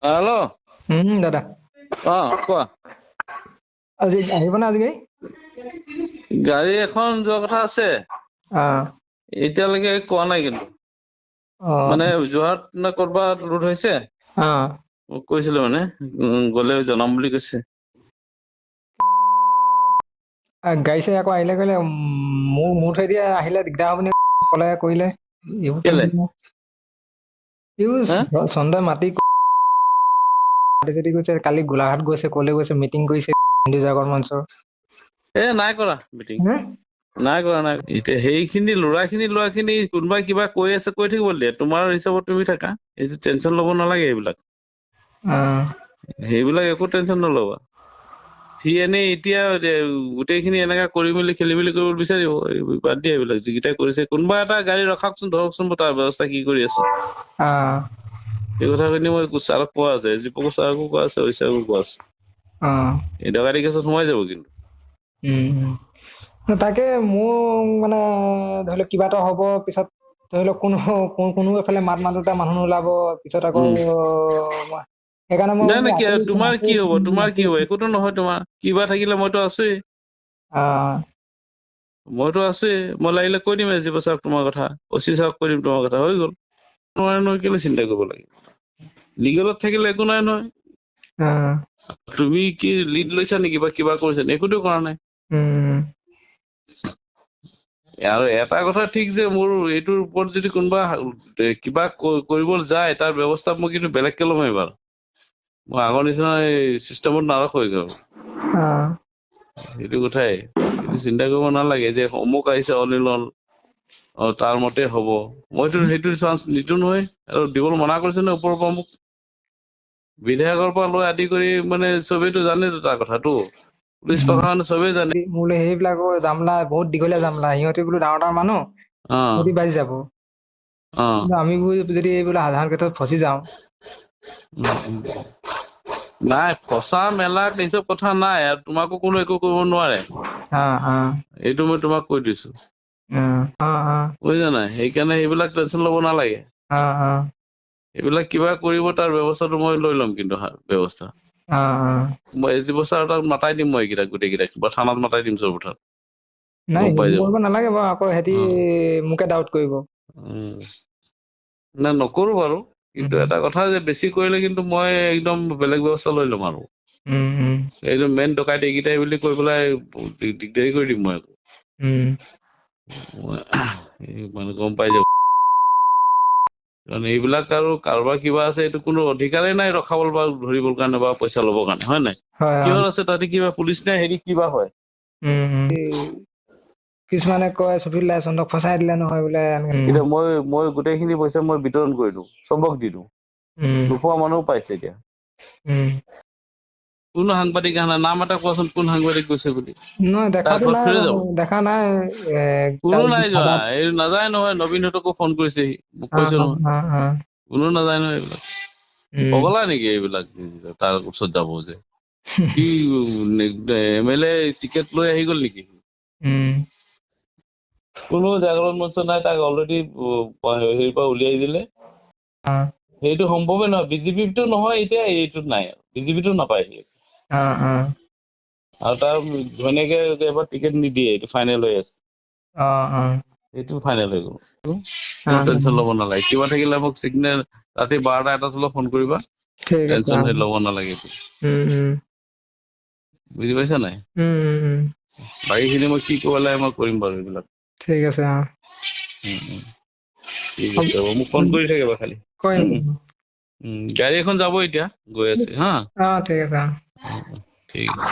Hello'. দাদা কোৱা। আজি আহিব না আজি গাড়ী? গাড়ী এখন যোৱা কথা আছে, অ', এতিয়ালৈকে কোৱা নাই কিন্তু। অ', মানে যোৰহাট নে ক'ৰবাত ৰোড হৈছে, অ', মোক কৈছিলে মানে গ'লে জনাম বুলি কৈছে। গাড়ী চাড়ী আকৌ আহিলে কৰিলে মোৰ থৈ দিয়ে আহিলে দিগদাৰ হ'ব নে ক'লে কৰিলে এইবোৰ কেলে হা চন্দ্ৰই মাতি গৈছে, কালি গোলাঘাট গৈছে, ক'লে গৈছে, মিটিং কৰিছে হিন্দু জাগৰণ মঞ্চৰ। নাই কৰা মিটিং, হে? নাই কৰা। এতিয়া সেইখিনি ল'ৰাখিনি কোনোবাই কিবা কৈ আছে কৈ থাকিব দিয়ে, তোমাৰ হিচাপত তুমি থাকা, এই টেনচন ল'ব নালাগে এইবিলাক। অ', সেইবিলাক একো টেনচন নল'বা। সি এনেই এতিয়া গোটেইখিনি এনেকা কৰি মেলি খেলি মেলি কৰিব বিচাৰিব, বাদ দিয়ে এইবিলাক যিকেইটাই কৰিছে। কোনোবা এটা গাড়ী ৰখাওকচোন, ধৰকচোন, মই তাৰ ব্যৱস্থা কি কৰি আছো। অ', এই কথাখিনি মই ছাৰক কোৱা আছে, দীপক ছাৰকো কোৱা আছে, ঐশ্যাকো কোৱা আছে। অ', এই ডকাইতি কেছত সোমাই যাব কিন্তু। তাকে মোৰ মানে ধৰি লওক কিবা এটা হ'ব পিছত, ধৰি লওক কোনো এফালে মাত মাতোতে মানুহ নোলাব পিছত আকৌ উম সেইকাৰণে মই নাই কি আঁতৰি তোমাৰ কি হ'ব, আছো। একোতো নহয় তোমাৰ। কিবা থাকিলে মইতো আছোৱেই। মইতো আছোৱেই, মই লাগিলে কৈ দিম এছ ডি ছাৰক তোমাৰ কথা, অচি ছাৰক কৈ দিম তোমাৰ কথা, হৈ গ'ল। নোৱাৰে নহয়, কেলে চিন্তা কৰিব লাগে। লিগেলত থাকিলে একো নাই নহয়। তুমি কি লিড লৈছা নেকি বা কিবা কৰিছা নেকি? একোতো কৰা নাই। আৰু এটা কথা ঠিক যে মোৰ এইটোৰ ওপৰত যদি কোনোবা কিবা কৰিব যায়, তাৰ ব্যৱস্থা মই কিন্তু বেলেগকে ল'ম এইবাৰ। মই আগৰ নিচিনা চিষ্টেমত নাৰাখো আৰু। সেইটো কথাই, এইটো চিন্তা কৰিব নালাগে যে অমুক আহিছে অনিলন, তাৰ মতে হ'ব। মইতো সেইটো চান্স নিদিওঁ নহয়, আৰু দিবলৈ মানা কৰিছে নহয় ওপৰৰ পৰা মোক। বিধায়কৰ পৰা লৈ আদি কৰি মানে চবেইতো জানেতো তাৰ কথাটো। পুলিচ প্ৰশাসন চবেই জানে। মোলে সেইবিলাকো জামলা বহুত দীঘলীয়া জামলা, সিহঁতে বোলো ডাঙৰ মানুহ, অ সিহঁতি বাচি যাব। অ কিন্তু আমিবোৰ যদি বোলে সাধাৰণ ক্ষেত্ৰত ফচি যাওঁ। নাই, ফচা মেলা এইচব কথা নাই, আৰু তোমাকো কোনো একো কৰিব নোৱাৰে। এইটো মই তোমাক কৈ দিছো, বুজিছা নাই? সেইকাৰণে সেইবিলাক টেনচন ল'ব নালাগে। এইবিলাক কিবা কৰিব, তাৰ ব্যৱস্থাটো মই লৈ ল'ম কিন্তু ব্যৱস্থা। মই এছ ডি ছাৰ তাক মাতাই দিম, মই এইকেইটাক গোটেইকেইটাক বা থানাত মাতাই দিম চৌবুঠাত। নাই গম পাই সেইবোৰ যাব। কৰিব নালাগে বাৰু, আকৌ সিহঁতি মোকে ডাউট কৰিব। নাই নকৰো বাৰু, কিন্তু এটা কথা যে বেছি কৰিলে কিন্তু মই একদম বেলেগ ব্যৱস্থা লৈ ল'ম আৰু। এইটো মেইন ডকাইত এইকেইটাই বুলি কৈ পেলাই দিগদাৰি কৰি দিম মই আকৌ। মানে গম পাই যাব। কাৰণ এইবিলাক আৰু কাৰোবাৰ কিবা আছে, এইটো কোনো অধিকাৰেই নাই ৰখাবলৈ বা ধৰিবৰ কাৰণে বা পইচা ল'বৰ কাৰণে, হয় নাই? কিহত আছে তাতে, কিবা পুলিচ নে হেৰি কিবা হয়? কিছুমানে কয় চফিল চন্দক ফচাই দিলে নহয় বোলে। এতিয়া মই গোটেইখিনি পইচা মই বিতৰণ কৰি দিওঁ, চবক দি দিওঁ। নোপোৱা মানুহো পাইছে এতিয়া। কোনো সাংবাদিক অহা নাই, নাম এটা কোৱাচোন কোন সাংবাদিক গৈছে বুলি। নহয় তাৰ দেখাতো ঘৰত নাই থৈ বাৰু, যাব। দেখা নাই। কোনো নাই যোৱা, এই নাযায় নহয়, নবীনহঁতকো ফোন কৰিছেহি, মোক কৈছে নহয়। কোনো নাযায় নহয় এইবিলাক। পগলা নেকি এইবিলাক, তাৰ ওচৰত যাব যে। কি MLA টিকেট লৈ আহি গ'ল নেকি? কোনো জাগৰণ মঞ্চ নাই, তাক অলৰেডি হেৰিৰ পৰা উলিয়াই দিলে। সেইটো সম্ভৱে নহয়, বিজেপিতো নহয় এতিয়া, এইটোত নাই, বিজেপিতো নাপায় সি। আৰু তাৰ ঘৈণীয়েকে এবাৰ টিকেট নিদিয়ে, এইটো ফাইনেল হৈ আছে। এইটো ফাইনেল হৈ গ'ল। কোনো টেনচন ল'ব নালাগে, কিবা থাকিলে মোক চিগনেল ৰাতি 12টা-1টাত হ'লেও ফোন কৰিবা। ঠিক আছে। টেনচন ল'ব নালাগে। বুজি পাইছা নাই? বাকীখিনি মই কি কৰিব লাগে মই কৰিম বাৰু এইবিলাক। ঠিক আছে। ঠিক আছে, মোক ফোন কৰি থাকিবা খালি। গাড়ী এখন যাব এতিয়া, গৈ আছে হা। ঠিক আছে। ঠিক আছে।